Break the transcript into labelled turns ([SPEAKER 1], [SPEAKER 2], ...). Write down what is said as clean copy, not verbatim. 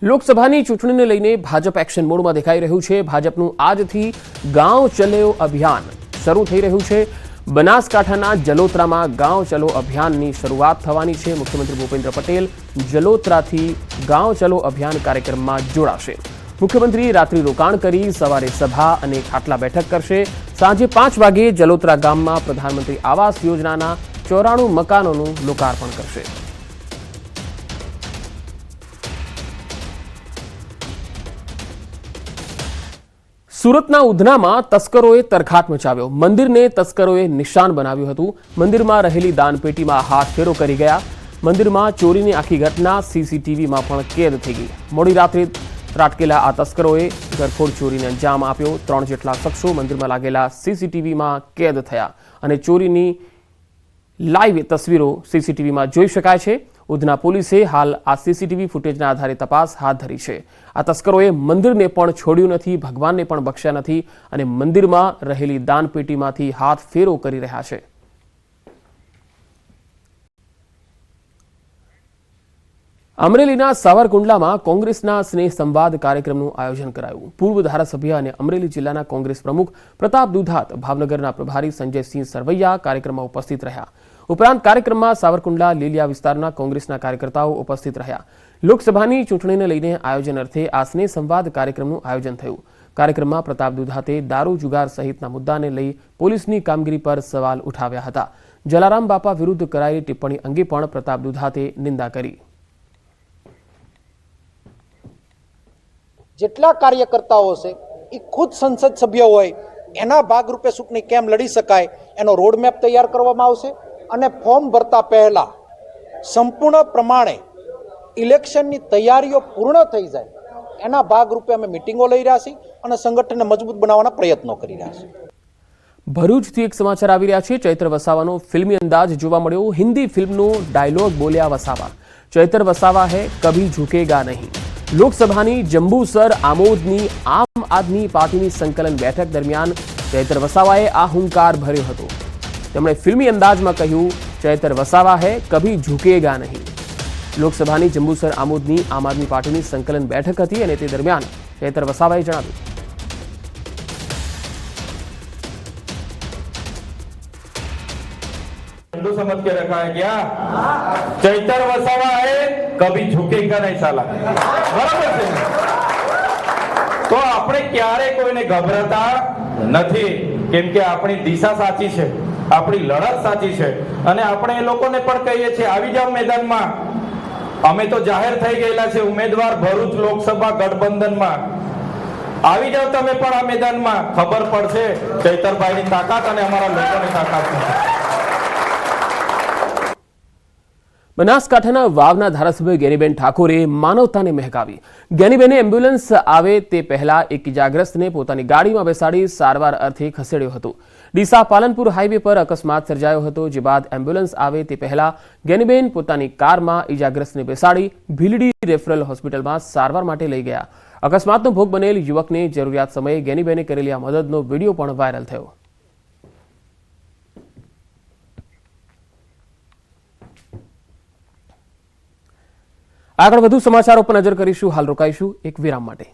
[SPEAKER 1] લોકસભાની ચૂંટણીને લઈને ભાજપ એક્શન મોડમાં દેખાઈ રહ્યું છે। ભાજપનું આજથી ગાંવ ચલો અભિયાન શરૂ થઈ રહ્યું છે। બનાસકાંઠાના જલોત્રામાં ગાંવ ચલો અભિયાનની શરૂઆત થવાની છે। મુખ્યમંત્રી ભૂપેન્દ્ર પટેલ જલોત્રાથી ગાંવ ચલો અભિયાન કાર્યક્રમમાં જોડાશે। મુખ્યમંત્રી રાત્રિ રોકાણ કરી સવારે સભા અને ખાટલા બેઠક કરશે। સાંજે 5 વાગે જલોત્રા ગામમાં પ્રધાનમંત્રી આવાસ યોજનાના 94 મકાનોનું લોકાર્પણ કરશે। સુરતના ઉધનામાં તસ્કરોએ તરખાટ મચાવ્યો। મંદિરને તસ્કરોએ નિશાન બનાવ્યું હતું। મંદિરમાં રહેલી દાનપેટીમાં હાથફેરો કરી ગયા। મંદિરમાં ચોરીની આખી ઘટના સીસીટીવીમાં પણ કેદ થઈ ગઈ। મોડી રાત્રે ત્રાટકેલા આ તસ્કરોએ ઘરફોડ ચોરીને અંજામ આપ્યો। 3 જેટલા શખ્સો મંદિરમાં લાગેલા સીસીટીવીમાં કેદ થયા અને ચોરીની લાઈવ તસવીરો સીસીટીવીમાં જોઈ શકાય છે। ઉધના પોલીસે હાલ આ સીસીટીવી ફૂટેજના આધારે તપાસ હાથ ધરી છે। આ તસ્કરોએ મંદિરને પણ છોડ્યું નથી, ભગવાનને પણ બખ્શ્યા નથી અને મંદિરમાં રહેલી દાનપેટીમાંથી હાથ ફેરો કરી રહ્યા છે। અમરેલીના સાવરકુંડલામાં કોંગ્રેસના સ્નેહ સંવાદ કાર્યક્રમનું આયોજન કરાયું। પૂર્વ ધારાસભ્ય અને અમરેલી જિલ્લાના કોંગ્રેસ પ્રમુખ પ્રતાપ દુધાત, ભાવનગરના પ્રભારી સંજયસિંહ સરવૈયા કાર્યક્રમમાં ઉપસ્થિત રહ્યા। ઉપરાંત કાર્યક્રમમાં સાવરકુંડલા લીલિયા વિસ્તારના કોંગ્રેસના કાર્યકર્તાઓ ઉપસ્થિત રહ્યા। લોકસભાની ચૂંટણીને લઈને આયોજન અર્થે આ સ્નેહ સંવાદ કાર્યક્રમનું આયોજન થયું। કાર્યક્રમમાં પ્રતાપ દુધાતે દારૂ જુગાર સહિતના મુદ્દાને લઈ પોલીસની કામગીરી પર સવાલ ઉઠાવ્યા હતા। જલારામ બાપા વિરુદ્ધ કરાયેલી ટિપ્પણી અંગે પણ પ્રતાપ દુધાતે નિંદા કરી।
[SPEAKER 2] જેટલા કાર્યકર્તાઓ છે એ ખુદ સંસદ સભ્ય હોય, એના ભાગરૂપે ચૂંટણી કેમ લડી શકાય એનો રોડમેપ તૈયાર કરવામાં આવશે અને ફોર્મ ભરતા પહેલા સંપૂર્ણ પ્રમાણે ઇલેક્શનની તૈયારીઓ પૂર્ણ થઈ જાય એના ભાગરૂપે અમે મિટિંગો લઈ રહ્યા છીએ અને સંગઠનને મજબૂત બનાવવાના પ્રયત્નો કરી રહ્યા છીએ।
[SPEAKER 1] ભરૂચથી એક સમાચાર આવી રહ્યા છે। ચૈત્ર વસાવાનો ફિલ્મી અંદાજ જોવા મળ્યો। હિન્દી ફિલ્મનો ડાયલોગ બોલ્યા વસાવા। ચૈત્ર વસાવા હે કભી ઝુકેગા નહીં। લોકસભાની જંબુસર આમોદની આમ આદમી પાર્ટીની સંકલન બેઠક દરમિયાન ચૈત્ર વસાવાએ આ હુંકાર ભર્યો હતો। તેમણે ફિલ્મી અંદાજમાં કહ્યું, ચૈત્ર વસાવા હે કભી ઝુકેગા નહીં। લોકસભાની જંબુસર આમોદની આમ આદમી પાર્ટીની સંકલન બેઠક હતી અને તે દરમિયાન ચૈત્ર વસાવાએ જણાવ્યું,
[SPEAKER 3] समझ के रखा है क्या? चैतर वसावा है कभी झुकेगा नहीं साला। बराबर છે। તો આપણે ક્યારે કોઈને ગભરાતા નથી, કેમ કે આપણી દિશા સાચી છે, આપણી લડત સાચી છે અને આપણે એ લોકોને પણ કહીએ છીએ આવી જાવ મેદાનમાં। અમે તો જાહેર થઈ ગયેલા છે ઉમેદવાર ભરૂચ લોકસભા ગઠબંધનમાં। આવી જાવ તમે પણ આ મેદાનમાં, ખબર પડશે ચૈતરભાઈની તાકાત અને અમારા લોકોની તાકાત છે।
[SPEAKER 1] બનાસકાંઠાના વાવના ધારાસભ્ય જ્ઞાનીબેન ઠાકોરે માનવતાને મહેકાવી। જ્ઞાનીબેને એમ્બ્યુલન્સ આવે તે પહેલા એક ઇજાગ્રસ્તને પોતાની ગાડીમાં બેસાડી સારવાર અર્થે ખસેડ્યો હતો। ડીસા પાલનપુર હાઈવે પર અકસ્માત સર્જાયો હતો, જે બાદ એમ્બ્યુલન્સ આવે તે પહેલા જ્ઞાનીબેન પોતાની કારમાં ઇજાગ્રસ્તને બેસાડી ભીલડી રેફરલ હોસ્પિટલમાં સારવાર માટે લઈ ગયા। અકસ્માતનો ભોગ બનેલ યુવકને જરૂરિયાત સમયે જ્ઞાનીબેને કરેલી આ મદદનો વિડીયો પણ વાયરલ થયો। આગળ વધુ સમાચારો પર નજર કરીશું। હાલ રોકાઈશું એક વિરામ માટે।